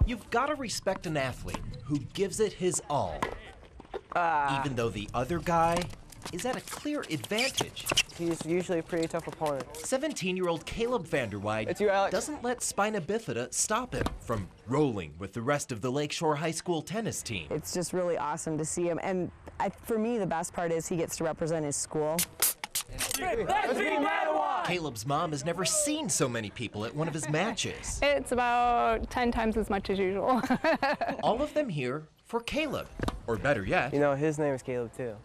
You've got to respect an athlete who gives it his all, even though the other guy is at a clear advantage. He's usually a pretty tough opponent. 17-year-old Caleb Vanderweide It's you, Alex. doesn't let spina bifida stop him from rolling with the rest of the Lakeshore High School tennis team. It's just really awesome to see him. And for me, the best part is he gets to represent his school. Let's be Matawan! Caleb's mom has never seen so many people at one of his matches. It's about 10 times as much as usual. All of them here for Caleb, or better yet, You know, his name is Caleb, too.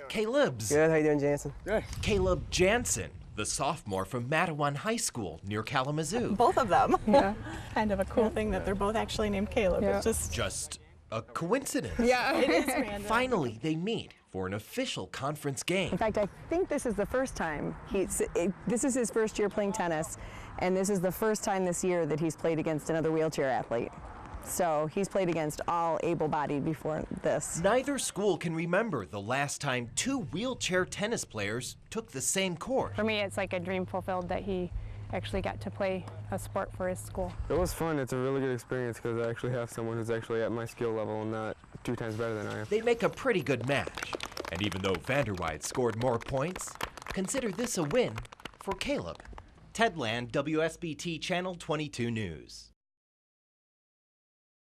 Caleb's. Good, how you doing, Jansen? Caleb Jansen, the sophomore from Matawan High School near Kalamazoo. Both of them. Yeah. Kind of a cool thing that they're both actually named Caleb. Yeah. It's just, Just a coincidence. Yeah. it is random. Finally, they meet for an official conference game. In fact, I think this is the first time this is his first year playing tennis, and this is the first time this year that he's played against another wheelchair athlete. So he's played against all able-bodied before this. Neither school can remember the last time two wheelchair tennis players took the same court. For me, it's like a dream fulfilled that he actually got to play a sport for his school. It was fun. It's a really good experience because I actually have someone who's actually at my skill level and not 2 times better than I am. They make a pretty good match. And even though Vanderweide scored more points, consider this a win for Caleb. Ted Land, WSBT Channel 22 News.